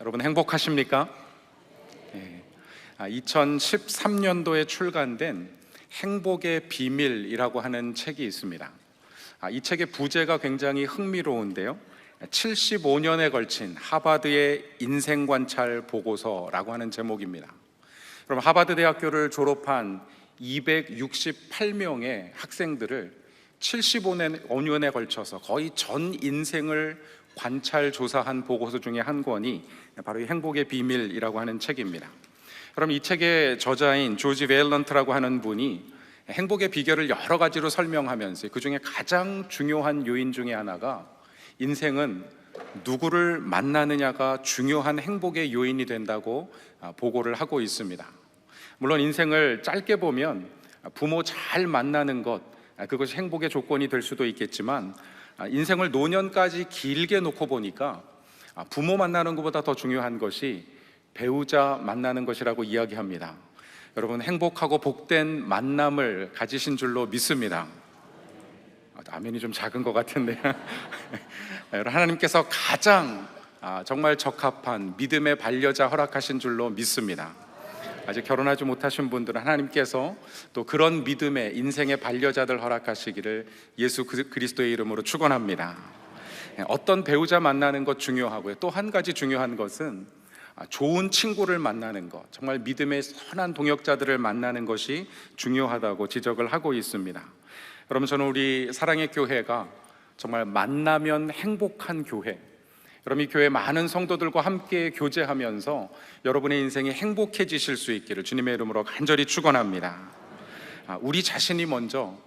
여러분 행복하십니까? 2013년도에 출간된 행복의 비밀이라고 하는 책이 있습니다. 이 책의 부제가 굉장히 흥미로운데요, 75년에 걸친 하버드의 인생관찰 보고서라고 하는 제목입니다. 그럼 하버드 대학교를 졸업한 268명의 학생들을 75년에 걸쳐서 거의 전 인생을 관찰 조사한 보고서 중에 한 권이 바로 이 행복의 비밀이라고 하는 책입니다. 그럼 이 책의 저자인 조지 웨일런트라고 하는 분이 행복의 비결을 여러 가지로 설명하면서 그 중에 가장 중요한 요인 중에 하나가 인생은 누구를 만나느냐가 중요한 행복의 요인이 된다고 보고를 하고 있습니다. 물론 인생을 짧게 보면 부모 잘 만나는 것, 그것이 행복의 조건이 될 수도 있겠지만 인생을 노년까지 길게 놓고 보니까 부모 만나는 것보다 더 중요한 것이 배우자 만나는 것이라고 이야기합니다. 여러분, 행복하고 복된 만남을 가지신 줄로 믿습니다. 아멘이 좀 작은 것 같은데 하나님께서 가장 정말 적합한 믿음의 반려자 허락하신 줄로 믿습니다. 아직 결혼하지 못하신 분들은 하나님께서 또 그런 믿음의 인생의 반려자들 허락하시기를 예수 그리스도의 이름으로 축원합니다. 어떤 배우자 만나는 것 중요하고요, 또 한 가지 중요한 것은 좋은 친구를 만나는 것, 정말 믿음의 선한 동역자들을 만나는 것이 중요하다고 지적을 하고 있습니다. 여러분, 저는 우리 사랑의 교회가 정말 만나면 행복한 교회, 그럼 이 교회 많은 성도들과 함께 교제하면서 여러분의 인생이 행복해지실 수 있기를 주님의 이름으로 간절히 축원합니다. 우리 자신이 먼저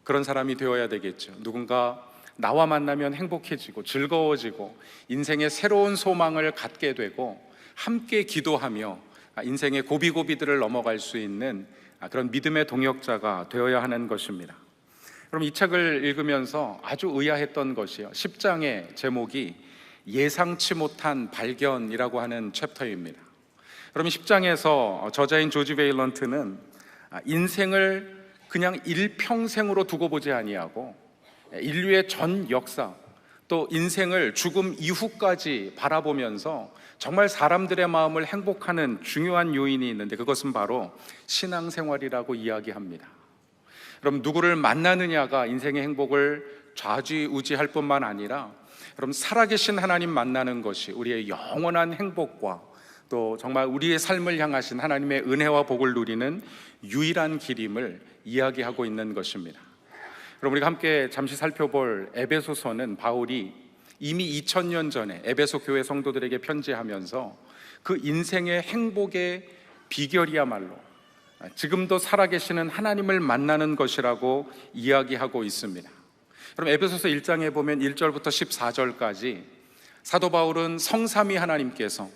그런 사람이 되어야 되겠죠. 누군가 나와 만나면 행복해지고 즐거워지고 인생의 새로운 소망을 갖게 되고 함께 기도하며 인생의 고비고비들을 넘어갈 수 있는 그런 믿음의 동역자가 되어야 하는 것입니다. 그럼 이 책을 읽으면서 아주 의아했던 것이요, 10장의 제목이 예상치 못한 발견이라고 하는 챕터입니다. 그럼 10장에서 저자인 조지 웨일런트는 인생을 그냥 일평생으로 두고 보지 아니하고 인류의 전 역사, 또 인생을 죽음 이후까지 바라보면서 정말 사람들의 마음을 행복하는 중요한 요인이 있는데 그것은 바로 신앙생활이라고 이야기합니다. 그럼 누구를 만나느냐가 인생의 행복을 좌지우지할 뿐만 아니라 그럼 살아계신 하나님 만나는 것이 우리의 영원한 행복과 또 정말 우리의 삶을 향하신 하나님의 은혜와 복을 누리는 유일한 길임을 이야기하고 있는 것입니다. 그럼 우리가 함께 잠시 살펴볼 에베소서는 바울이 이미 2000년 전에 에베소 교회 성도들에게 편지하면서 그 인생의 행복의 비결이야말로 지금도 살아계시는 하나님을 만나는 것이라고 이야기하고 있습니다. 그럼 에베소서 1장에 보면 1절부터 14절까지 사도 바울은 성삼위 하나님께서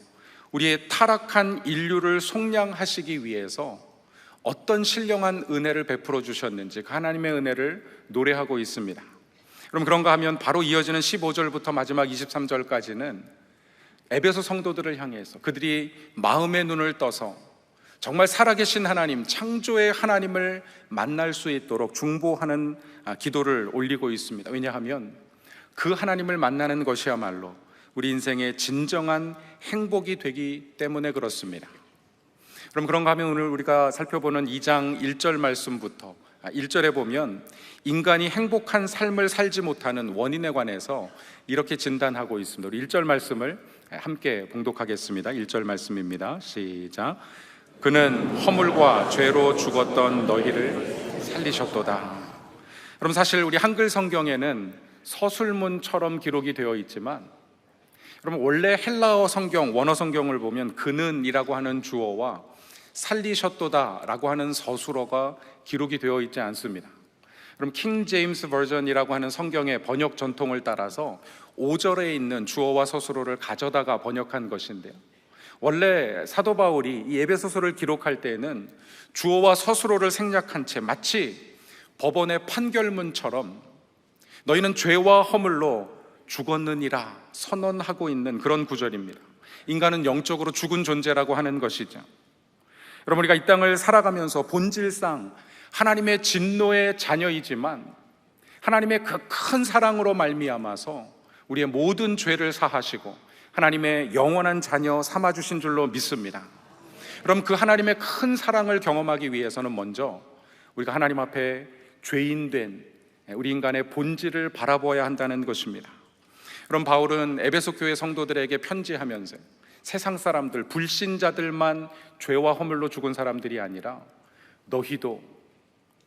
우리의 타락한 인류를 속량하시기 위해서 어떤 신령한 은혜를 베풀어 주셨는지 그 하나님의 은혜를 노래하고 있습니다. 그럼 그런가 하면 바로 이어지는 15절부터 마지막 23절까지는 에베소 성도들을 향해서 그들이 마음의 눈을 떠서 정말 살아계신 하나님, 창조의 하나님을 만날 수 있도록 중보하는 기도를 올리고 있습니다. 왜냐하면 그 하나님을 만나는 것이야말로 우리 인생의 진정한 행복이 되기 때문에 그렇습니다. 그럼 그런가 하면 오늘 우리가 살펴보는 2장 1절 말씀부터 1절에 보면 인간이 행복한 삶을 살지 못하는 원인에 관해서 이렇게 진단하고 있습니다. 우리 1절 말씀을 함께 봉독하겠습니다. 1절 말씀입니다. 시작. 그는 허물과 죄로 죽었던 너희를 살리셨도다. 그럼 사실 우리 한글 성경에는 서술문처럼 기록이 되어 있지만 그럼 원래 헬라어 성경, 원어 성경을 보면 그는이라고 하는 주어와 살리셨도다 라고 하는 서술어가 기록이 되어 있지 않습니다. 그럼 킹 제임스 버전이라고 하는 성경의 번역 전통을 따라서 5절에 있는 주어와 서술어를 가져다가 번역한 것인데요, 원래 사도 바울이 이 에베소서를 기록할 때에는 주어와 서술어를 생략한 채 마치 법원의 판결문처럼 너희는 죄와 허물로 죽었느니라 선언하고 있는 그런 구절입니다. 인간은 영적으로 죽은 존재라고 하는 것이죠. 여러분, 우리가 이 땅을 살아가면서 본질상 하나님의 진노의 자녀이지만 하나님의 그 큰 사랑으로 말미암아서 우리의 모든 죄를 사하시고 하나님의 영원한 자녀 삼아주신 줄로 믿습니다. 그럼 그 하나님의 큰 사랑을 경험하기 위해서는 먼저 우리가 하나님 앞에 죄인된 우리 인간의 본질을 바라보아야 한다는 것입니다. 그럼 바울은 에베소 교회 성도들에게 편지하면서 세상 사람들, 불신자들만 죄와 허물로 죽은 사람들이 아니라 너희도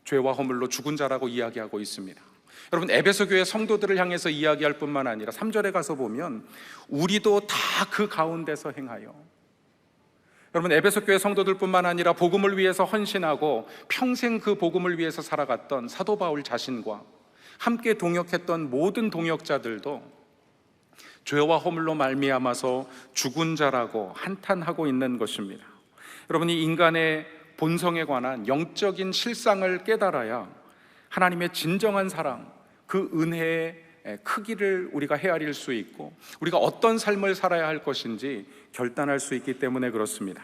죄와 허물로 죽은 자라고 이야기하고 있습니다. 여러분, 에베소 교회 성도들을 향해서 이야기할 뿐만 아니라 3절에 가서 보면 우리도 다 그 가운데서 행하여, 여러분, 에베소 교회 성도들뿐만 아니라 복음을 위해서 헌신하고 평생 그 복음을 위해서 살아갔던 사도 바울 자신과 함께 동역했던 모든 동역자들도 죄와 허물로 말미암아서 죽은 자라고 한탄하고 있는 것입니다. 여러분이 인간의 본성에 관한 영적인 실상을 깨달아야 하나님의 진정한 사랑, 그 은혜의 크기를 우리가 헤아릴 수 있고 우리가 어떤 삶을 살아야 할 것인지 결단할 수 있기 때문에 그렇습니다.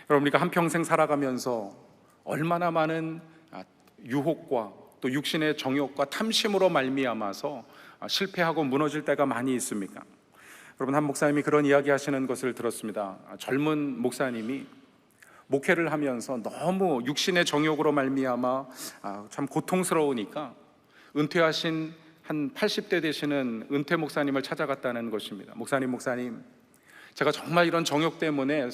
여러분, 우리가 한평생 살아가면서 얼마나 많은 유혹과 또 육신의 정욕과 탐심으로 말미암아서 실패하고 무너질 때가 많이 있습니까? 여러분, 한 목사님이 그런 이야기 하시는 것을 들었습니다. 젊은 목사님이 목회를 하면서 너무 육신의 정욕으로 말미암아 참 고통스러우니까 은퇴하신 한 80대 되시는 은퇴 목사님을 찾아갔다는 것입니다. 목사님, 제가 정말 이런 정욕 때문에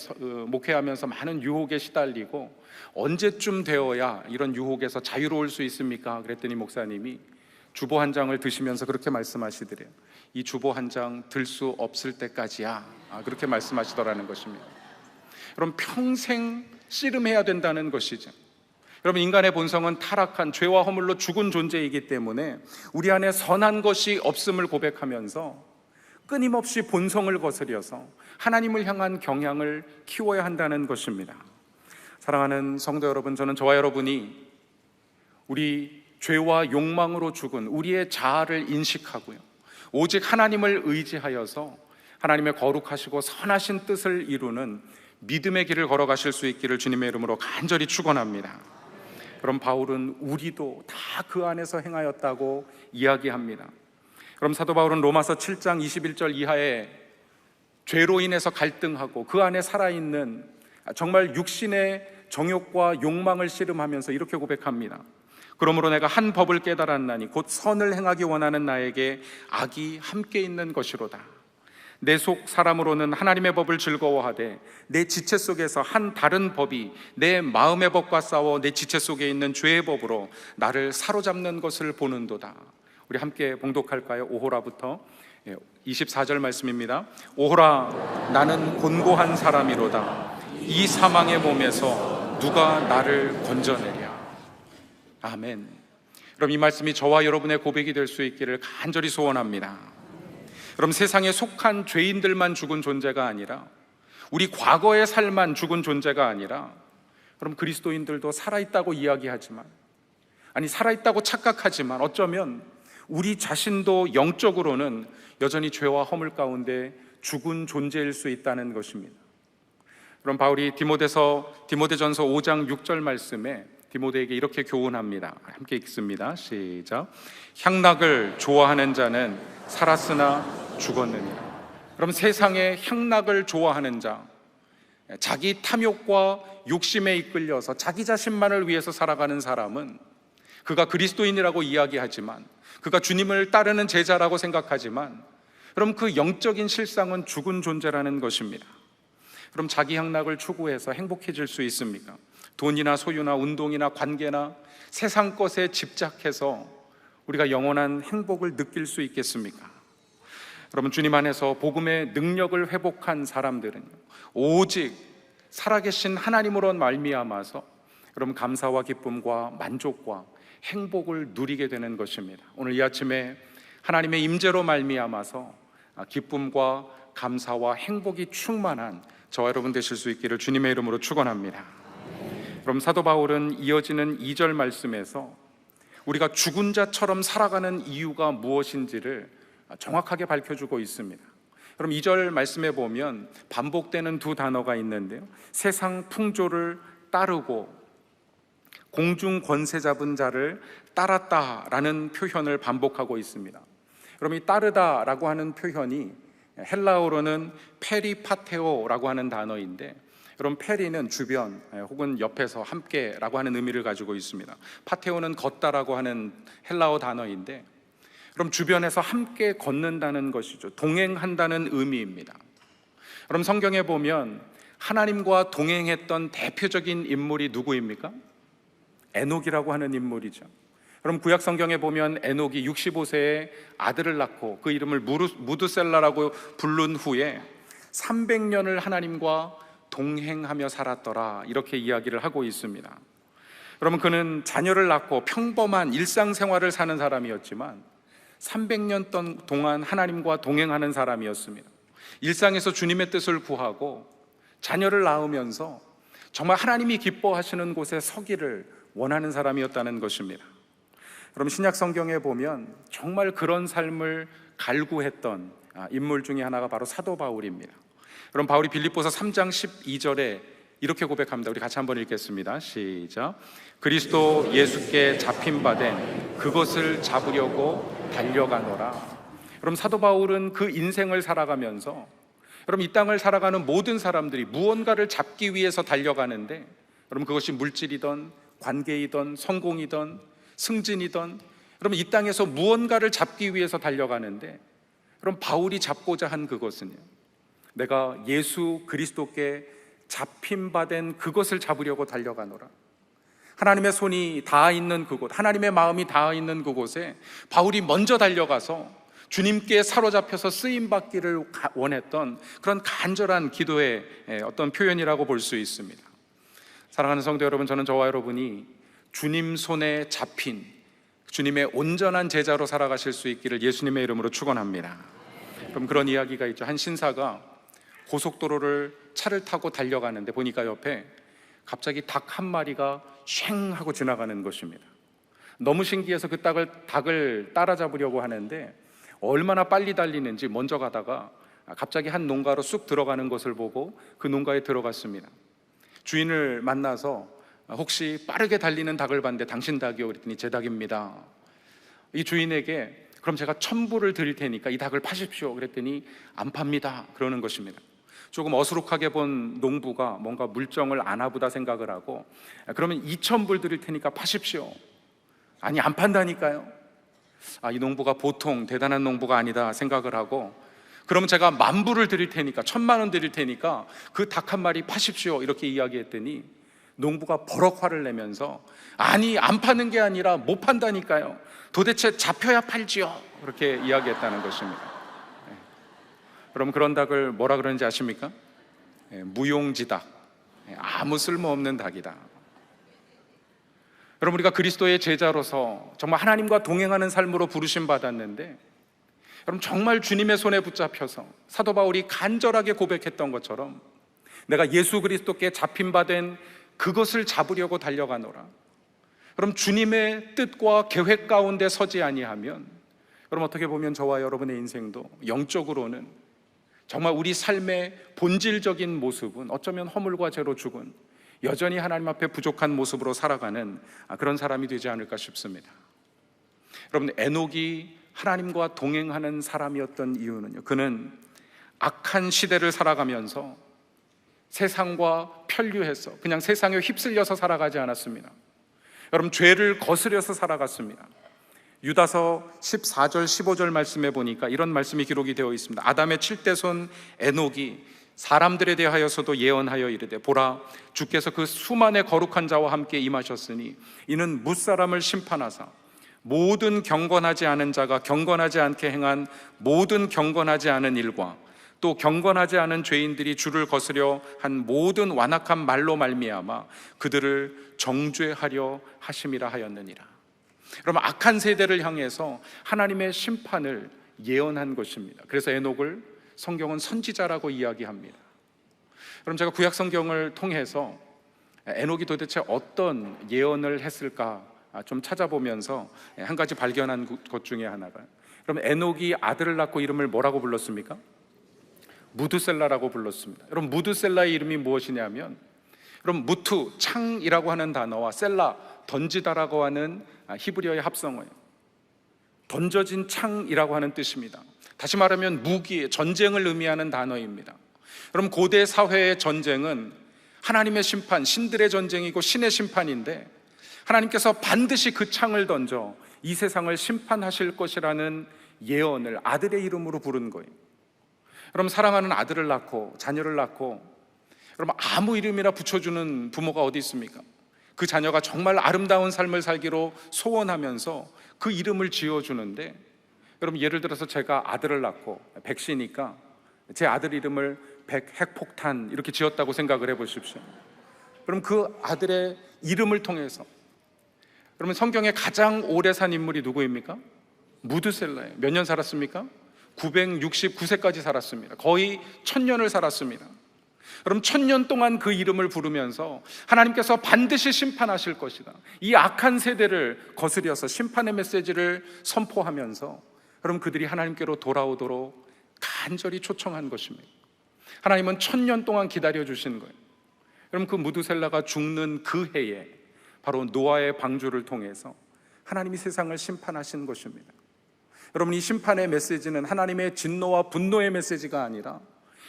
목회하면서 많은 유혹에 시달리고 언제쯤 되어야 이런 유혹에서 자유로울 수 있습니까? 그랬더니 목사님이 주보 한 장을 드시면서 그렇게 말씀하시더래요. 이 주보 한 장 들 수 없을 때까지야. 그렇게 말씀하시더라는 것입니다. 그럼 평생 씨름해야 된다는 것이죠. 여러분, 인간의 본성은 타락한 죄와 허물로 죽은 존재이기 때문에 우리 안에 선한 것이 없음을 고백하면서 끊임없이 본성을 거스려서 하나님을 향한 경향을 키워야 한다는 것입니다. 사랑하는 성도 여러분, 저는 저와 여러분이 우리 죄와 욕망으로 죽은 우리의 자아를 인식하고요, 오직 하나님을 의지하여서 하나님의 거룩하시고 선하신 뜻을 이루는 믿음의 길을 걸어가실 수 있기를 주님의 이름으로 간절히 축원합니다. 그럼 바울은 우리도 다 그 안에서 행하였다고 이야기합니다. 그럼 사도 바울은 로마서 7장 21절 이하에 죄로 인해서 갈등하고 그 안에 살아있는 정말 육신의 정욕과 욕망을 씨름하면서 이렇게 고백합니다. 그러므로 내가 한 법을 깨달았나니 곧 선을 행하기 원하는 나에게 악이 함께 있는 것이로다. 내 속 사람으로는 하나님의 법을 즐거워하되 내 지체 속에서 한 다른 법이 내 마음의 법과 싸워 내 지체 속에 있는 죄의 법으로 나를 사로잡는 것을 보는도다. 우리 함께 봉독할까요? 오호라부터 24절 말씀입니다. 오호라, 나는 곤고한 사람이로다. 이 사망의 몸에서 누가 나를 건져내랴. 아멘. 그럼 이 말씀이 저와 여러분의 고백이 될 수 있기를 간절히 소원합니다. 그럼 세상에 속한 죄인들만 죽은 존재가 아니라 우리 과거의 삶만 죽은 존재가 아니라, 그럼 그리스도인들도 살아있다고 이야기하지만, 아니 살아있다고 착각하지만 어쩌면 우리 자신도 영적으로는 여전히 죄와 허물 가운데 죽은 존재일 수 있다는 것입니다. 그럼 바울이 디모데전서 5장 6절 말씀에 디모데에게 이렇게 교훈합니다. 함께 읽습니다. 시작. 향락을 좋아하는 자는 살았으나 죽었느니라. 그럼 세상에 향락을 좋아하는 자, 자기 탐욕과 욕심에 이끌려서 자기 자신만을 위해서 살아가는 사람은 그가 그리스도인이라고 이야기하지만, 그가 주님을 따르는 제자라고 생각하지만, 그럼 그 영적인 실상은 죽은 존재라는 것입니다. 그럼 자기 향락을 추구해서 행복해질 수 있습니까? 돈이나 소유나 운동이나 관계나 세상 것에 집착해서 우리가 영원한 행복을 느낄 수 있겠습니까? 여러분, 주님 안에서 복음의 능력을 회복한 사람들은 오직 살아계신 하나님으로 말미암아서 여러분 감사와 기쁨과 만족과 행복을 누리게 되는 것입니다. 오늘 이 아침에 하나님의 임재로 말미암아서 기쁨과 감사와 행복이 충만한 저와 여러분 되실 수 있기를 주님의 이름으로 축원합니다. 그럼 사도 바울은 이어지는 2절 말씀에서 우리가 죽은 자처럼 살아가는 이유가 무엇인지를 정확하게 밝혀주고 있습니다. 그럼 2절 말씀에 보면 반복되는 두 단어가 있는데요, 세상 풍조를 따르고 공중 권세 잡은 자를 따랐다라는 표현을 반복하고 있습니다. 그럼 이 따르다라고 하는 표현이 헬라어로는 페리파테오라고 하는 단어인데, 여러분 페리는 주변 혹은 옆에서 함께라고 하는 의미를 가지고 있습니다. 파테오는 걷다라고 하는 헬라어 단어인데, 그럼 주변에서 함께 걷는다는 것이죠. 동행한다는 의미입니다. 그럼 성경에 보면 하나님과 동행했던 대표적인 인물이 누구입니까? 에녹이라고 하는 인물이죠. 그럼 구약 성경에 보면 에녹이 65세에 아들을 낳고 그 이름을 무드셀라라고 부른 후에 300년을 하나님과 동행하며 살았더라, 이렇게 이야기를 하고 있습니다. 그러면 그는 자녀를 낳고 평범한 일상생활을 사는 사람이었지만 300년 동안 하나님과 동행하는 사람이었습니다. 일상에서 주님의 뜻을 구하고 자녀를 낳으면서 정말 하나님이 기뻐하시는 곳에 서기를 원하는 사람이었다는 것입니다. 그럼 신약 성경에 보면 정말 그런 삶을 갈구했던 인물 중에 하나가 바로 사도 바울입니다. 그럼 바울이 빌립보서 3장 12절에 이렇게 고백합니다. 우리 같이 한번 읽겠습니다. 시작. 그리스도 예수께 잡힌 바 된 그것을 잡으려고 달려가노라. 그럼 사도 바울은 그 인생을 살아가면서, 그럼 이 땅을 살아가는 모든 사람들이 무언가를 잡기 위해서 달려가는데, 그럼 그것이 물질이든 관계이든 성공이든 승진이든, 그럼 이 땅에서 무언가를 잡기 위해서 달려가는데, 그럼 바울이 잡고자 한 그것은요, 내가 예수 그리스도께 잡힌 바 된 그것을 잡으려고 달려가노라. 하나님의 손이 닿아 있는 그곳, 하나님의 마음이 닿아 있는 그곳에 바울이 먼저 달려가서 주님께 사로잡혀서 쓰임받기를 원했던 그런 간절한 기도의 어떤 표현이라고 볼 수 있습니다. 사랑하는 성도 여러분, 저는 저와 여러분이 주님 손에 잡힌 주님의 온전한 제자로 살아가실 수 있기를 예수님의 이름으로 축원합니다. 그럼 그런 이야기가 있죠. 한 신사가 고속도로를 차를 타고 달려가는데 보니까 옆에 갑자기 닭 한 마리가 쉥 하고 지나가는 것입니다. 너무 신기해서 그 닭을 따라잡으려고 하는데 얼마나 빨리 달리는지 먼저 가다가 갑자기 한 농가로 쑥 들어가는 것을 보고 그 농가에 들어갔습니다. 주인을 만나서 혹시 빠르게 달리는 닭을 봤는데 당신 닭이요? 그랬더니 제 닭입니다. 이 주인에게 그럼 제가 1,000불을 드릴 테니까 이 닭을 파십시오. 그랬더니 안 팝니다, 그러는 것입니다. 조금 어수룩하게 본 농부가 뭔가 물정을 아나 보다 생각을 하고, 그러면 2,000불 드릴 테니까 파십시오. 아니, 안 판다니까요. 이 농부가 보통 대단한 농부가 아니다 생각을 하고, 그러면 제가 10,000불을 드릴 테니까, 1,000,000원 드릴 테니까 그 닭 한 마리 파십시오, 이렇게 이야기했더니 농부가 버럭 화를 내면서, 아니, 안 파는 게 아니라 못 판다니까요. 도대체 잡혀야 팔지요, 그렇게 이야기했다는 것입니다. 그럼 그런 닭을 뭐라 그러는지 아십니까? 무용지닭, 아무 쓸모없는 닭이다. 여러분, 우리가 그리스도의 제자로서 정말 하나님과 동행하는 삶으로 부르심 받았는데, 여러분 정말 주님의 손에 붙잡혀서 사도 바울이 간절하게 고백했던 것처럼 내가 예수 그리스도께 잡힌 바 된 그것을 잡으려고 달려가노라. 그럼 주님의 뜻과 계획 가운데 서지 아니하면, 그럼 어떻게 보면 저와 여러분의 인생도 영적으로는 정말 우리 삶의 본질적인 모습은 어쩌면 허물과 죄로 죽은, 여전히 하나님 앞에 부족한 모습으로 살아가는 그런 사람이 되지 않을까 싶습니다. 여러분, 에녹이 하나님과 동행하는 사람이었던 이유는요, 그는 악한 시대를 살아가면서 세상과 편류해서 그냥 세상에 휩쓸려서 살아가지 않았습니다. 여러분, 죄를 거스려서 살아갔습니다. 유다서 14절 15절 말씀에 보니까 이런 말씀이 기록이 되어 있습니다. 아담의 7대손 에녹이 사람들에 대하여서도 예언하여 이르되, 보라, 주께서 그 수만의 거룩한 자와 함께 임하셨으니 이는 뭇사람을 심판하사 모든 경건하지 않은 자가 경건하지 않게 행한 모든 경건하지 않은 일과 또 경건하지 않은 죄인들이 주를 거스려 한 모든 완악한 말로 말미암아 그들을 정죄하려 하심이라 하였느니라. 그러면 악한 세대를 향해서 하나님의 심판을 예언한 것입니다. 그래서 에녹을 성경은 선지자라고 이야기합니다. 그럼 제가 구약 성경을 통해서 에녹이 도대체 어떤 예언을 했을까 좀 찾아보면서 한 가지 발견한 것 중에 하나가, 그럼 에녹이 아들을 낳고 이름을 뭐라고 불렀습니까? 무드셀라라고 불렀습니다. 여러분, 무드셀라의 이름이 무엇이냐면, 그럼 무투, 창이라고 하는 단어와 셀라, 던지다라고 하는 히브리어의 합성어예요. 던져진 창이라고 하는 뜻입니다. 다시 말하면 무기, 전쟁을 의미하는 단어입니다. 그럼 고대 사회의 전쟁은 하나님의 심판, 신들의 전쟁이고 신의 심판인데, 하나님께서 반드시 그 창을 던져 이 세상을 심판하실 것이라는 예언을 아들의 이름으로 부른 거예요. 그럼 사랑하는 아들을 낳고 자녀를 낳고, 그럼 아무 이름이나 붙여주는 부모가 어디 있습니까? 그 자녀가 정말 아름다운 삶을 살기로 소원하면서 그 이름을 지어주는데, 여러분 예를 들어서 제가 아들을 낳고 백씨니까 제 아들 이름을 백핵폭탄 이렇게 지었다고 생각을 해보십시오. 그럼 그 아들의 이름을 통해서, 그러면 성경에 가장 오래 산 인물이 누구입니까? 무드셀라예요. 몇 년 살았습니까? 969세까지 살았습니다. 거의 1000년을 살았습니다. 그럼 1000년 동안 그 이름을 부르면서 하나님께서 반드시 심판하실 것이다, 이 악한 세대를 거스려서 심판의 메시지를 선포하면서, 그럼 그들이 하나님께로 돌아오도록 간절히 초청한 것입니다. 하나님은 1000년 동안 기다려주신 거예요. 그럼 그 무드셀라가 죽는 그 해에 바로 노아의 방주를 통해서 하나님이 세상을 심판하신 것입니다. 여러분, 이 심판의 메시지는 하나님의 진노와 분노의 메시지가 아니라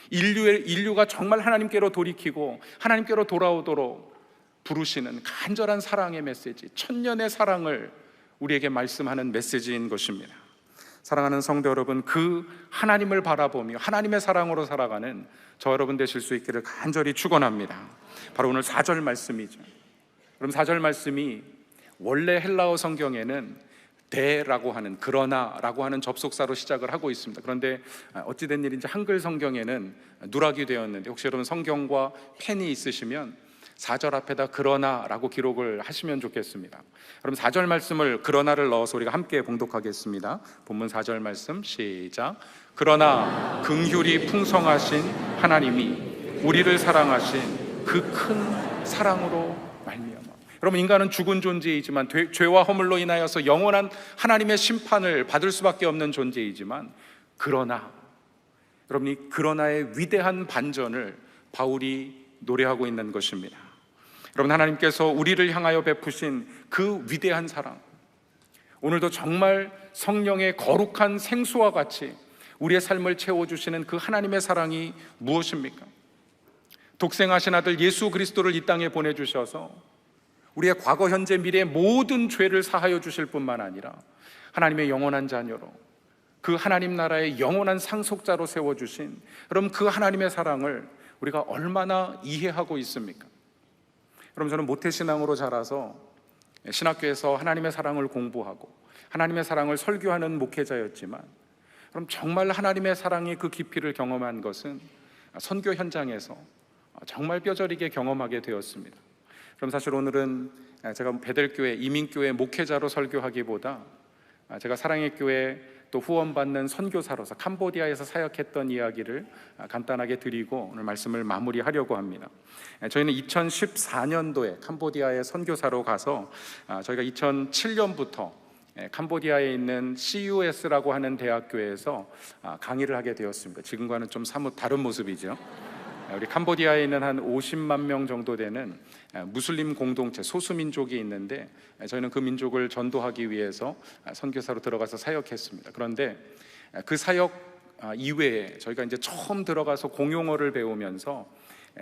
인류가 정말 하나님께로 돌이키고 하나님께로 돌아오도록 부르시는 간절한 사랑의 메시지, 1000년의 사랑을 우리에게 말씀하는 메시지인 것입니다. 사랑하는 성도 여러분, 그 하나님을 바라보며 하나님의 사랑으로 살아가는 저 여러분 되실 수 있기를 간절히 축원합니다. 바로 오늘 4절 말씀이죠. 그럼 4절 말씀이 원래 헬라어 성경에는 대라고 하는, 그러나라고 하는 접속사로 시작을 하고 있습니다. 그런데 어찌된 일인지 한글 성경에는 누락이 되었는데, 혹시 여러분 성경과 펜이 있으시면 4절 앞에다 그러나라고 기록을 하시면 좋겠습니다. 그럼 4절 말씀을, 그러나를 넣어서 우리가 함께 봉독하겠습니다. 본문 4절 말씀 시작. 그러나 긍휼이 풍성하신 하나님이 우리를 사랑하신 그 큰 사랑으로 말미암아. 여러분, 인간은 죽은 존재이지만 죄와 허물로 인하여서 영원한 하나님의 심판을 받을 수밖에 없는 존재이지만, 그러나, 여러분, 이 그러나의 위대한 반전을 바울이 노래하고 있는 것입니다. 여러분, 하나님께서 우리를 향하여 베푸신 그 위대한 사랑, 오늘도 정말 성령의 거룩한 생수와 같이 우리의 삶을 채워주시는 그 하나님의 사랑이 무엇입니까? 독생하신 아들 예수 그리스도를 이 땅에 보내주셔서 우리의 과거, 현재, 미래의 모든 죄를 사하여 주실 뿐만 아니라 하나님의 영원한 자녀로, 그 하나님 나라의 영원한 상속자로 세워주신, 그럼 그 하나님의 사랑을 우리가 얼마나 이해하고 있습니까? 그럼 저는 모태신앙으로 자라서 신학교에서 하나님의 사랑을 공부하고 하나님의 사랑을 설교하는 목회자였지만, 그럼 정말 하나님의 사랑의 그 깊이를 경험한 것은 선교 현장에서 정말 뼈저리게 경험하게 되었습니다. 그럼 사실 오늘은 제가 베델교회, 이민교회 목회자로 설교하기보다 제가 사랑의 교회 또 후원받는 선교사로서 캄보디아에서 사역했던 이야기를 간단하게 드리고 오늘 말씀을 마무리하려고 합니다. 저희는 2014년도에 캄보디아에 선교사로 가서 저희가 2007년부터 캄보디아에 있는 CUS라고 하는 대학교에서 강의를 하게 되었습니다. 지금과는 좀 사뭇 다른 모습이죠. 우리 캄보디아에 있는 한 50만 명 정도 되는 무슬림 공동체, 소수민족이 있는데, 저희는 그 민족을 전도하기 위해서 선교사로 들어가서 사역했습니다. 그런데 그 사역 이외에 저희가 이제 처음 들어가서 공용어를 배우면서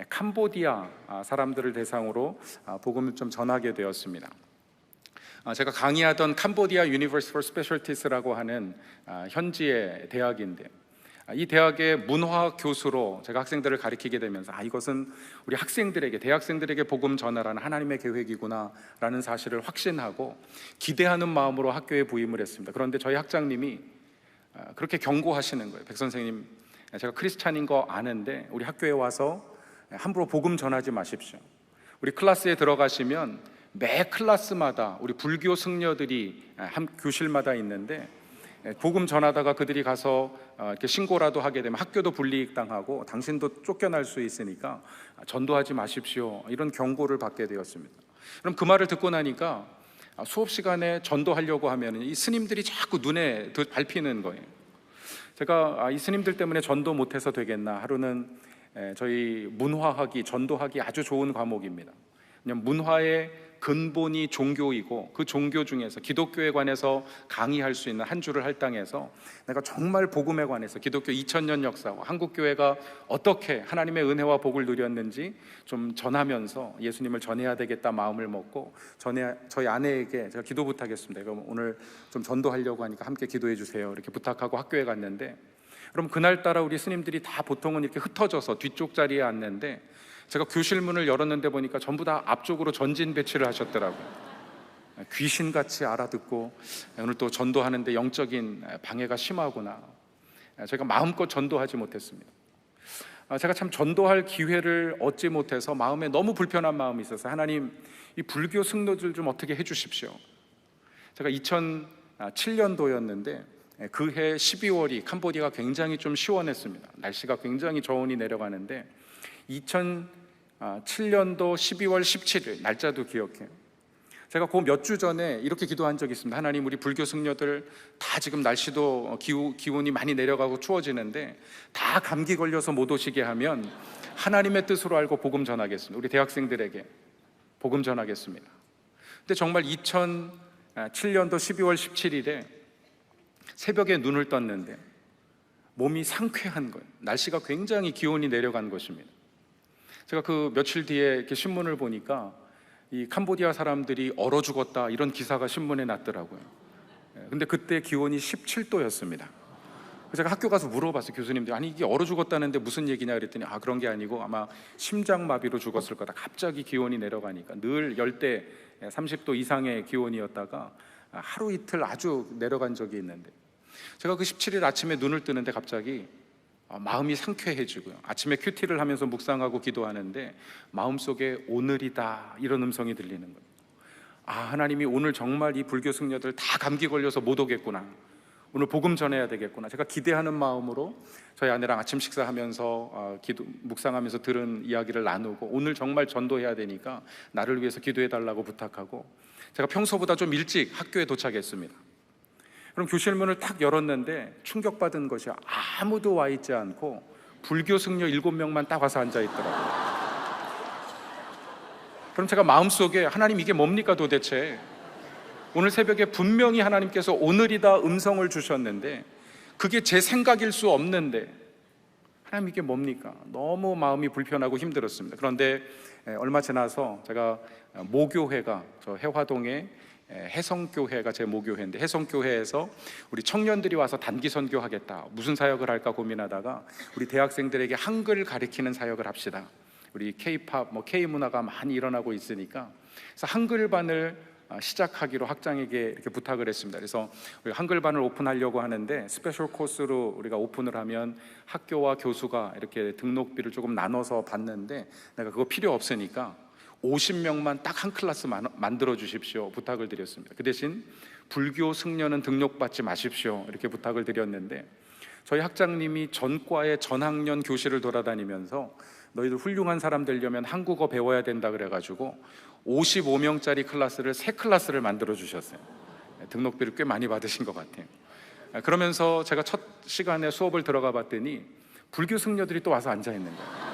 캄보디아 사람들을 대상으로 복음을 좀 전하게 되었습니다. 제가 강의하던 캄보디아 University for Specialties라고 하는 현지의 대학인데, 이 대학의 문화 교수로 제가 학생들을 가르치게 되면서 이것은 우리 학생들에게, 대학생들에게 복음 전하라는 하나님의 계획이구나 라는 사실을 확신하고 기대하는 마음으로 학교에 부임을 했습니다. 그런데 저희 학장님이 그렇게 경고하시는 거예요. 백 선생님, 제가 크리스찬인 거 아는데 우리 학교에 와서 함부로 복음 전하지 마십시오. 우리 클래스에 들어가시면 매 클래스마다 우리 불교 승려들이 한 교실마다 있는데, 복음 전하다가 그들이 가서 이렇게 신고라도 하게 되면 학교도 불이익 당하고 당신도 쫓겨날 수 있으니까 전도하지 마십시오, 이런 경고를 받게 되었습니다. 그럼 그 말을 듣고 나니까 수업 시간에 전도하려고 하면 이 스님들이 자꾸 눈에 밟히는 거예요. 제가 이 스님들 때문에 전도 못해서 되겠나, 하루는 저희 문화학이, 전도학이 아주 좋은 과목입니다. 그냥 문화의 근본이 종교이고 그 종교 중에서 기독교에 관해서 강의할 수 있는 한 주를 할당해서 내가 정말 복음에 관해서 기독교 2000년 역사와 한국교회가 어떻게 하나님의 은혜와 복을 누렸는지 좀 전하면서 예수님을 전해야 되겠다 마음을 먹고 저희 아내에게 제가 기도 부탁했습니다. 그럼 오늘 좀 전도하려고 하니까 함께 기도해 주세요 이렇게 부탁하고 학교에 갔는데, 그럼 그날따라 우리 스님들이 다 보통은 이렇게 흩어져서 뒤쪽 자리에 앉는데 제가 교실 문을 열었는데 보니까 전부 다 앞쪽으로 전진 배치를 하셨더라고요. 귀신같이 알아듣고 오늘 또 전도하는데 영적인 방해가 심하구나. 제가 마음껏 전도하지 못했습니다. 제가 참 전도할 기회를 얻지 못해서 마음에 너무 불편한 마음이 있어서 하나님, 이 불교 승려들 좀 어떻게 해주십시오. 제가 2007년도였는데 그해 12월이 캄보디아가 굉장히 좀 시원했습니다. 날씨가 굉장히 저온이 내려가는데 2007년도 12월 17일 날짜도 기억해요. 제가 그 몇 주 전에 이렇게 기도한 적이 있습니다. 하나님, 우리 불교 승려들 다 지금 날씨도 기온이 많이 내려가고 추워지는데 다 감기 걸려서 못 오시게 하면 하나님의 뜻으로 알고 복음 전하겠습니다. 우리 대학생들에게 복음 전하겠습니다. 근데 정말 2007년도 12월 17일에 새벽에 눈을 떴는데 몸이 상쾌한 거예요. 날씨가 굉장히 기온이 내려간 것입니다. 제가 그 며칠 뒤에 이렇게 신문을 보니까 이 캄보디아 사람들이 얼어 죽었다 이런 기사가 신문에 났더라고요. 근데 그때 기온이 17도였습니다. 제가 학교 가서 물어봤어요. 교수님들, 아니 이게 얼어 죽었다는데 무슨 얘기냐 그랬더니 그런 게 아니고 아마 심장마비로 죽었을 거다. 갑자기 기온이 내려가니까 늘 열대 30도 이상의 기온이었다가 하루 이틀 아주 내려간 적이 있는데, 제가 그 17일 아침에 눈을 뜨는데 갑자기 마음이 상쾌해지고요. 아침에 큐티를 하면서 묵상하고 기도하는데 마음속에 오늘이다 이런 음성이 들리는 거예요. 하나님이 오늘 정말 이 불교 승려들 다 감기 걸려서 못 오겠구나, 오늘 복음 전해야 되겠구나. 제가 기대하는 마음으로 저희 아내랑 아침 식사하면서 묵상하면서 들은 이야기를 나누고 오늘 정말 전도해야 되니까 나를 위해서 기도해 달라고 부탁하고 제가 평소보다 좀 일찍 학교에 도착했습니다. 그럼 교실문을 딱 열었는데 충격받은 것이 아무도 와 있지 않고 불교 승려 7명만 딱 와서 앉아 있더라고요. 그럼 제가 마음속에 하나님, 이게 뭡니까 도대체? 오늘 새벽에 분명히 하나님께서 오늘이다 음성을 주셨는데 그게 제 생각일 수 없는데 하나님, 이게 뭡니까? 너무 마음이 불편하고 힘들었습니다. 그런데 얼마 지나서 제가 모교회가 저 해화동에 해성교회가 제 모교회인데 해성교회에서 우리 청년들이 와서 단기 선교하겠다, 무슨 사역을 할까 고민하다가 우리 대학생들에게 한글 가르치는 사역을 합시다. 우리 K-팝, K-문화가 많이 일어나고 있으니까 그래서 한글반을 시작하기로 학장에게 이렇게 부탁을 했습니다. 그래서 우리 한글반을 오픈하려고 하는데 스페셜 코스로 우리가 오픈을 하면 학교와 교수가 이렇게 등록비를 조금 나눠서 받는데 내가 그거 필요 없으니까 50명만 딱 한 클래스 만들어 주십시오 부탁을 드렸습니다. 그 대신 불교 승려는 등록받지 마십시오 이렇게 부탁을 드렸는데 저희 학장님이 전과의 전학년 교실을 돌아다니면서 너희들 훌륭한 사람 되려면 한국어 배워야 된다 그래가지고 55명짜리 클래스를 3클래스를 만들어 주셨어요. 등록비를 꽤 많이 받으신 것 같아요. 그러면서 제가 첫 시간에 수업을 들어가 봤더니 불교 승려들이 또 와서 앉아 있는 거예요.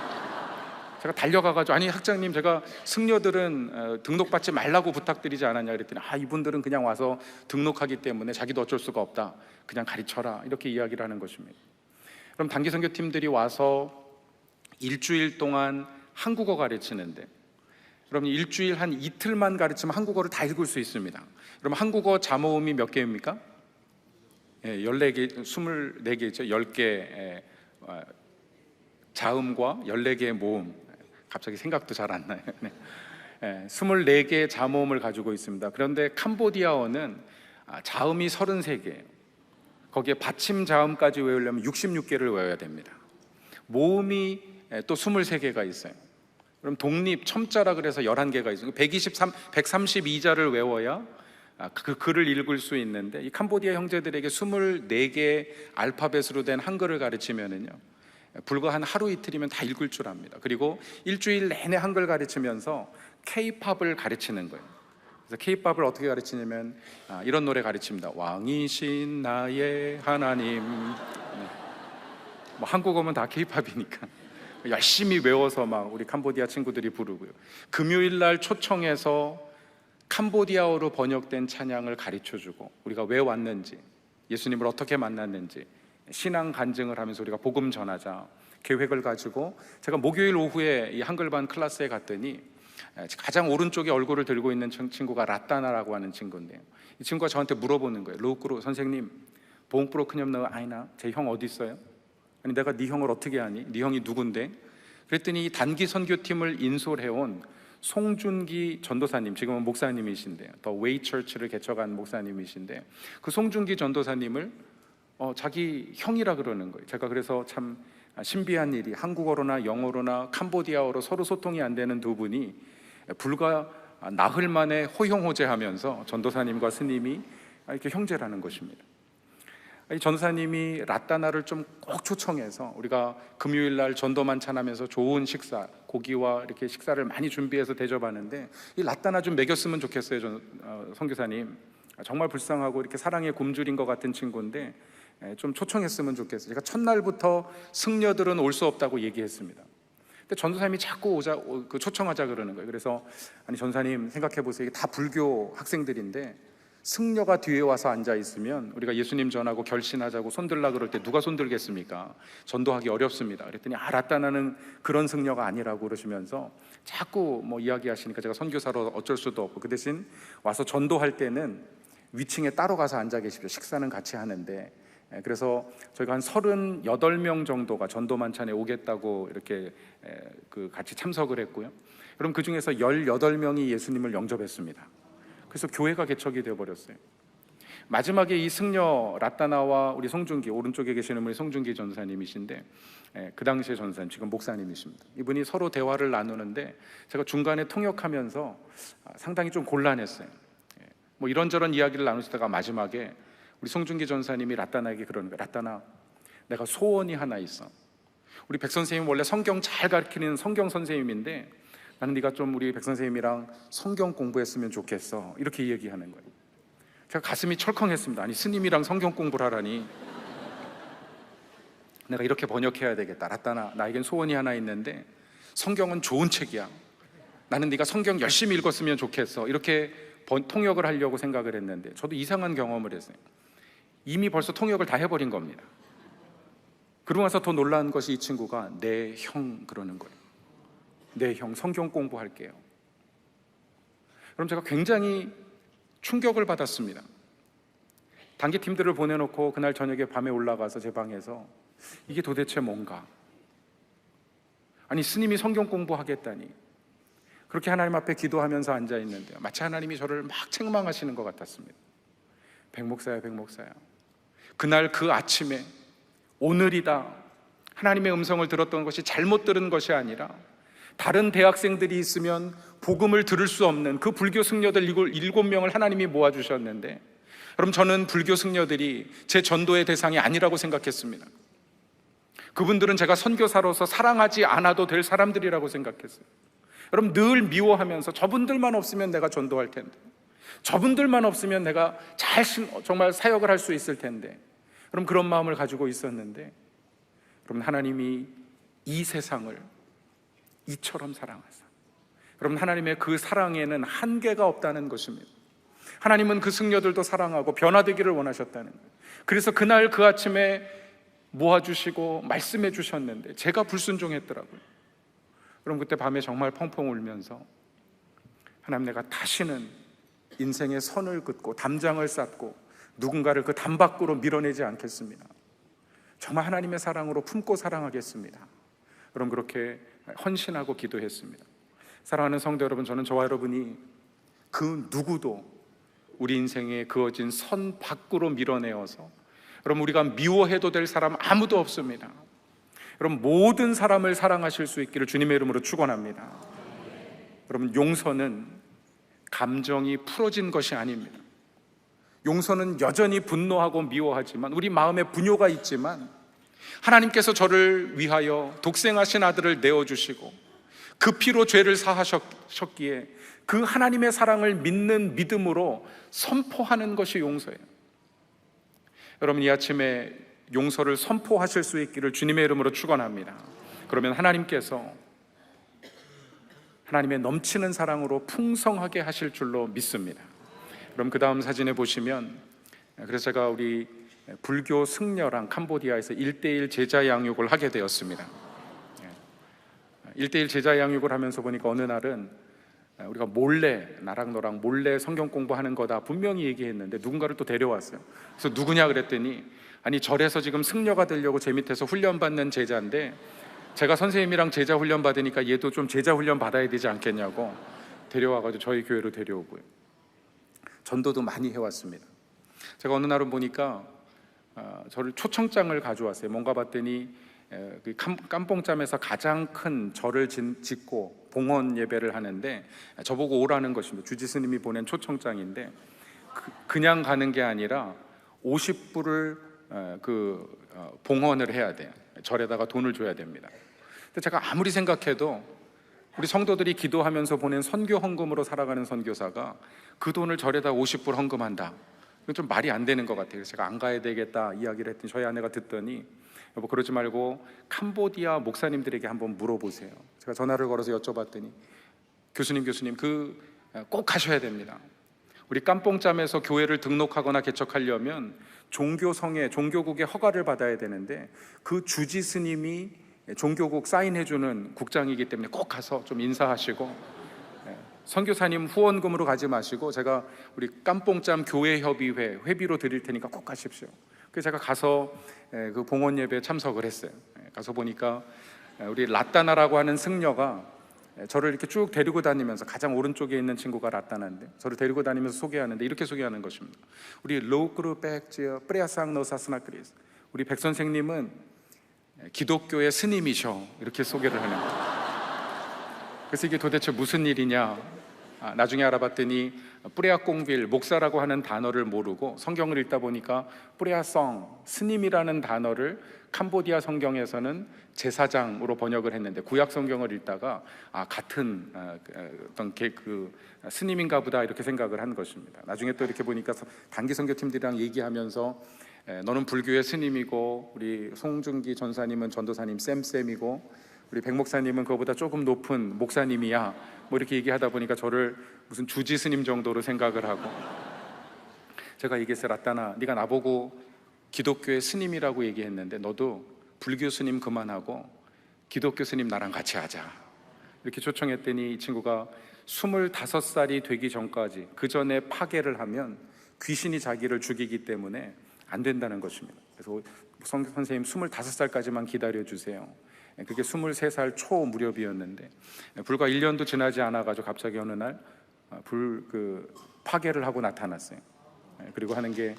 제가 달려가가지고, 아니 학장님, 제가 승려들은 등록받지 말라고 부탁드리지 않았냐 그랬더니 이분들은 그냥 와서 등록하기 때문에 자기도 어쩔 수가 없다, 그냥 가르쳐라, 이렇게 이야기를 하는 것입니다. 그럼 단기 선교팀들이 와서 일주일 동안 한국어 가르치는데, 그럼 일주일 한 이틀만 가르치면 한국어를 다 읽을 수 있습니다. 그럼 한국어 자모음이 몇 개입니까? 14개, 24개죠. 10개 자음과 14개의 모음. 갑자기 생각도 잘 안 나요. 24개의 자모음을 가지고 있습니다. 그런데 캄보디아어는 자음이 33개예요. 거기에 받침 자음까지 외우려면 66개를 외워야 됩니다. 모음이 또 23개가 있어요. 그럼 독립 첨자라 그래서 11개가 있어요. 132자를 외워야 그 글을 읽을 수 있는데, 이 캄보디아 형제들에게 24개 알파벳으로 된 한글을 가르치면은요, 불과 한 하루 이틀이면 다 읽을 줄 압니다. 그리고 일주일 내내 한글 가르치면서 K-팝을 가르치는 거예요. 그래서 K-팝을 어떻게 가르치냐면 이런 노래 가르칩니다. 왕이신 나의 하나님. 한국어면 다 K-팝이니까 열심히 외워서 막 우리 캄보디아 친구들이 부르고요. 금요일 날 초청해서 캄보디아어로 번역된 찬양을 가르쳐주고 우리가 왜 왔는지, 예수님을 어떻게 만났는지 신앙 간증을 하면서 우리가 복음 전하자 계획을 가지고, 제가 목요일 오후에 이 한글반 클래스에 갔더니 가장 오른쪽에 얼굴을 들고 있는 친구가 라따나라고 하는 친구인데요, 이 친구가 저한테 물어보는 거예요. 로꾸로 선생님, 봉프로 크념너 아이나, 제 형 어디 있어요? 아니 내가 네 형을 어떻게 아니? 네 형이 누군데? 그랬더니 이 단기 선교팀을 인솔해온 송준기 전도사님, 지금은 목사님이신데요, 더 웨이 처치를 개척한 목사님이신데, 그 송준기 전도사님을 자기 형이라 그러는 거예요. 제가 그래서 참 신비한 일이, 한국어로나 영어로나 캄보디아어로 서로 소통이 안 되는 두 분이 불과 나흘 만에 호용호제하면서 전도사님과 스님이 이렇게 형제라는 것입니다. 이 전도사님이 라따나를 좀 꼭 초청해서 우리가 금요일 날 전도 만찬하면서 좋은 식사, 고기와 이렇게 식사를 많이 준비해서 대접하는데, 이 라따나 좀 먹였으면 좋겠어요. 선교사님, 정말 불쌍하고 이렇게 사랑의 굶주린 것 같은 친구인데 좀 초청했으면 좋겠어요. 제가 첫날부터 승려들은 올 수 없다고 얘기했습니다. 근데 전도사님이 자꾸 초청하자 그러는 거예요. 그래서 아니 전사님 생각해 보세요. 이게 다 불교 학생들인데 승려가 뒤에 와서 앉아 있으면 우리가 예수님 전하고 결신하자고 손들라 그럴 때 누가 손들겠습니까? 전도하기 어렵습니다. 그랬더니 라따나는 그런 승려가 아니라고 그러시면서 자꾸 이야기하시니까 제가 선교사로 어쩔 수도 없고, 그 대신 와서 전도할 때는 위층에 따로 가서 앉아 계십시오. 식사는 같이 하는데. 그래서 저희가 한 38명 정도가 전도 만찬에 오겠다고 이렇게 같이 참석을 했고요. 그럼 그 중에서 18명이 예수님을 영접했습니다. 그래서 교회가 개척이 되어버렸어요. 마지막에 이 승려 라따나와 우리 송준기, 오른쪽에 계시는 분이 송준기 전사님이신데, 그 당시에 전사님, 지금 목사님이십니다. 이분이 서로 대화를 나누는데 제가 중간에 통역하면서 상당히 좀 곤란했어요. 이런저런 이야기를 나누시다가 마지막에 우리 송준기 전사님이 라따나에게 그러는 거예요. 라따나, 내가 소원이 하나 있어. 우리 백 선생님 원래 성경 잘 가르치는 성경 선생님인데 나는 네가 좀 우리 백 선생님이랑 성경 공부했으면 좋겠어. 이렇게 얘기하는 거예요. 제가 가슴이 철컹했습니다. 아니 스님이랑 성경 공부를 하라니. 내가 이렇게 번역해야 되겠다. 라따나, 나에겐 소원이 하나 있는데 성경은 좋은 책이야. 나는 네가 성경 열심히 읽었으면 좋겠어. 이렇게 통역을 하려고 생각을 했는데 저도 이상한 경험을 했어요. 이미 벌써 통역을 다 해버린 겁니다. 그러고 나서 더 놀라운 것이 이 친구가 내 형 그러는 거예요. 내 형, 성경 공부할게요. 그럼 제가 굉장히 충격을 받았습니다. 단기팀들을 보내놓고 그날 저녁에 밤에 올라가서 제 방에서 이게 도대체 뭔가, 아니 스님이 성경 공부하겠다니, 그렇게 하나님 앞에 기도하면서 앉아있는데 마치 하나님이 저를 막 책망하시는 것 같았습니다. 백목사야, 백목사야, 그날 그 아침에 오늘이다 하나님의 음성을 들었던 것이 잘못 들은 것이 아니라 다른 대학생들이 있으면 복음을 들을 수 없는 그 불교 승려들 7명을 하나님이 모아주셨는데, 그럼 저는 불교 승려들이 제 전도의 대상이 아니라고 생각했습니다. 그분들은 제가 선교사로서 사랑하지 않아도 될 사람들이라고 생각했어요. 여러분, 늘 미워하면서 저분들만 없으면 내가 전도할 텐데, 저분들만 없으면 내가 정말 사역을 할 수 있을 텐데, 그럼 그런 마음을 가지고 있었는데, 여러분, 하나님이 이 세상을 이처럼 사랑하사, 여러분, 하나님의 그 사랑에는 한계가 없다는 것입니다. 하나님은 그 승려들도 사랑하고 변화되기를 원하셨다는 거예요. 그래서 그날 그 아침에 모아주시고 말씀해 주셨는데 제가 불순종했더라고요. 그럼 그때 밤에 정말 펑펑 울면서, 하나님, 내가 다시는 인생의 선을 긋고 담장을 쌓고 누군가를 그 담 밖으로 밀어내지 않겠습니다. 정말 하나님의 사랑으로 품고 사랑하겠습니다. 그럼 그렇게 헌신하고 기도했습니다. 사랑하는 성도 여러분, 저는 저와 여러분이 그 누구도 우리 인생에 그어진 선 밖으로 밀어내어서, 여러분, 우리가 미워해도 될 사람 아무도 없습니다. 여러분, 모든 사람을 사랑하실 수 있기를 주님의 이름으로 축원합니다. 여러분, 용서는 감정이 풀어진 것이 아닙니다. 용서는 여전히 분노하고 미워하지만, 우리 마음에 분노가 있지만, 하나님께서 저를 위하여 독생하신 아들을 내어주시고 그 피로 죄를 사하셨기에 그 하나님의 사랑을 믿는 믿음으로 선포하는 것이 용서예요. 여러분, 이 아침에 용서를 선포하실 수 있기를 주님의 이름으로 축원합니다. 그러면 하나님께서 하나님의 넘치는 사랑으로 풍성하게 하실 줄로 믿습니다. 그럼 그 다음 사진에 보시면, 그래서 제가 우리 불교 승려랑 캄보디아에서 1:1 제자 양육을 하게 되었습니다. 1:1 제자 양육을 하면서 보니까 어느 날은 우리가 몰래, 나랑 너랑 몰래 성경 공부하는 거다 분명히 얘기했는데 누군가를 또 데려왔어요. 그래서 누구냐 그랬더니, 아니 절에서 지금 승려가 되려고 제 밑에서 훈련받는 제자인데 제가 선생님이랑 제자 훈련 받으니까 얘도 좀 제자 훈련 받아야 되지 않겠냐고 데려와가지고 저희 교회로 데려오고요. 전도도 많이 해왔습니다. 제가 어느 날은 보니까 저를 초청장을 가져왔어요. 뭔가 봤더니 깜뽕짬에서 가장 큰 절을 짓고 봉헌 예배를 하는데 저보고 오라는 것입니다. 주지스님이 보낸 초청장인데 그냥 가는 게 아니라 50불을 봉헌을 해야 돼요. 절에다가 돈을 줘야 됩니다. 근데 제가 아무리 생각해도 우리 성도들이 기도하면서 보낸 선교 헌금으로 살아가는 선교사가 그 돈을 절에다 50불 헌금한다, 이건 좀 말이 안 되는 것 같아요. 그래서 제가 안 가야 되겠다 이야기를 했더니 저희 아내가 듣더니, 여보 그러지 말고 캄보디아 목사님들에게 한번 물어보세요. 제가 전화를 걸어서 여쭤봤더니, 교수님 꼭 가셔야 됩니다. 우리 깜뽕짬에서 교회를 등록하거나 개척하려면 종교국의 허가를 받아야 되는데 그 주지 스님이 종교국 사인해주는 국장이기 때문에 꼭 가서 좀 인사하시고, 선교사님 후원금으로 가지 마시고 제가 우리 깜뽕짬 교회협의회 회비로 드릴 테니까 꼭 가십시오. 그래서 제가 가서 그 봉헌 예배에 참석을 했어요. 가서 보니까 우리 라따나라고 하는 승려가 저를 이렇게 쭉 데리고 다니면서, 가장 오른쪽에 있는 친구가 라따나인데 저를 데리고 다니면서 소개하는데 이렇게 소개하는 것입니다. 우리 로크루 백지어 프레아상 노사스나크리스, 우리 백 선생님은 기독교의 스님이셔, 이렇게 소개를 하는 거예요. 그래서 이게 도대체 무슨 일이냐, 나중에 알아봤더니 뿌레아꽁빌, 목사라고 하는 단어를 모르고 성경을 읽다 보니까 뿌레아성, 스님이라는 단어를 캄보디아 성경에서는 제사장으로 번역을 했는데 구약 성경을 읽다가 같은 어떤 그 스님인가 보다 이렇게 생각을 한 것입니다. 나중에 또 이렇게 보니까 단기 선교팀들이랑 얘기하면서 너는 불교의 스님이고 우리 송중기 전사님은 전도사님 쌤쌤이고 우리 백 목사님은 그거보다 조금 높은 목사님이야, 뭐 이렇게 얘기하다 보니까 저를 무슨 주지 스님 정도로 생각을 하고, 제가 얘기했어요. 라따나, 네가 나보고 기독교의 스님이라고 얘기했는데 너도 불교 스님 그만하고 기독교 스님 나랑 같이 하자, 이렇게 초청했더니 이 친구가 25살이 되기 전까지, 그 전에 파괴를 하면 귀신이 자기를 죽이기 때문에 안 된다는 것입니다. 그래서 선생님 25살까지만 기다려주세요. 그게 23살 초 무렵이었는데 불과 1년도 지나지 않아가지고 갑자기 어느 날 파괴를 하고 나타났어요. 그리고 하는 게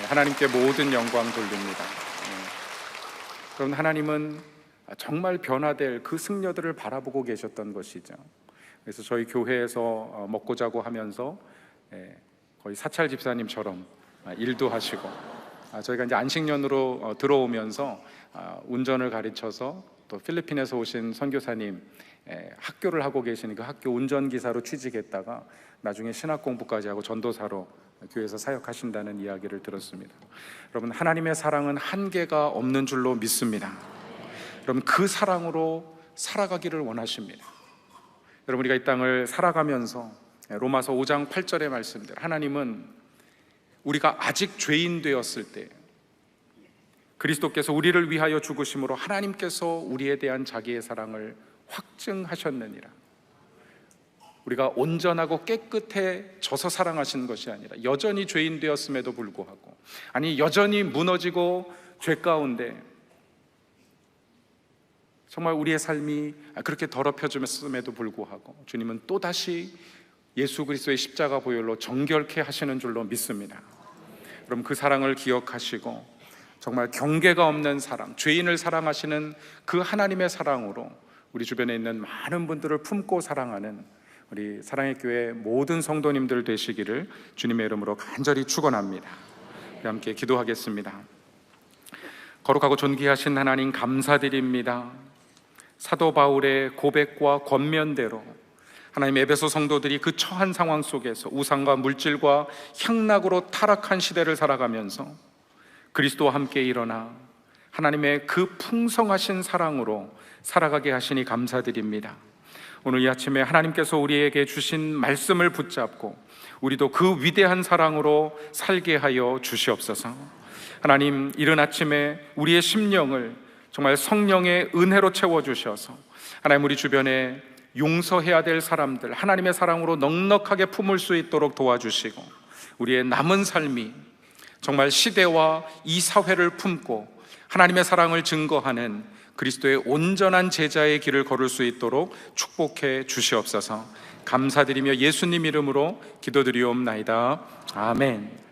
하나님께 모든 영광 돌립니다. 그럼 하나님은 정말 변화될 그 승려들을 바라보고 계셨던 것이죠. 그래서 저희 교회에서 먹고 자고 하면서 거의 사찰 집사님처럼 일도 하시고, 저희가 이제 안식년으로 들어오면서 운전을 가르쳐서 또 필리핀에서 오신 선교사님 학교를 하고 계시는 그 학교 운전기사로 취직했다가 나중에 신학 공부까지 하고 전도사로 교회에서 사역하신다는 이야기를 들었습니다. 여러분, 하나님의 사랑은 한계가 없는 줄로 믿습니다. 여러분, 그 사랑으로 살아가기를 원하십니다. 여러분, 우리가 이 땅을 살아가면서 로마서 5장 8절의 말씀대로 하나님은 우리가 아직 죄인 되었을 때 그리스도께서 우리를 위하여 죽으심으로 하나님께서 우리에 대한 자기의 사랑을 확증하셨느니라. 우리가 온전하고 깨끗해져서 사랑하신 것이 아니라 여전히 죄인 되었음에도 불구하고, 아니 여전히 무너지고 죄 가운데 정말 우리의 삶이 그렇게 더럽혀졌음에도 불구하고 주님은 또다시 예수 그리스도의 십자가 보혈로 정결케 하시는 줄로 믿습니다. 그럼 그 사랑을 기억하시고 정말 경계가 없는 사랑, 죄인을 사랑하시는 그 하나님의 사랑으로 우리 주변에 있는 많은 분들을 품고 사랑하는 우리 사랑의 교회 모든 성도님들 되시기를 주님의 이름으로 간절히 축원합니다. 함께 기도하겠습니다. 거룩하고 존귀하신 하나님, 감사드립니다. 사도 바울의 고백과 권면대로 하나님, 에베소 성도들이 그 처한 상황 속에서 우상과 물질과 향락으로 타락한 시대를 살아가면서 그리스도와 함께 일어나 하나님의 그 풍성하신 사랑으로 살아가게 하시니 감사드립니다. 오늘 이 아침에 하나님께서 우리에게 주신 말씀을 붙잡고 우리도 그 위대한 사랑으로 살게 하여 주시옵소서. 하나님, 이른 아침에 우리의 심령을 정말 성령의 은혜로 채워주셔서 하나님, 우리 주변에 용서해야 될 사람들 하나님의 사랑으로 넉넉하게 품을 수 있도록 도와주시고, 우리의 남은 삶이 정말 시대와 이 사회를 품고 하나님의 사랑을 증거하는 그리스도의 온전한 제자의 길을 걸을 수 있도록 축복해 주시옵소서. 감사드리며 예수님 이름으로 기도드리옵나이다. 아멘.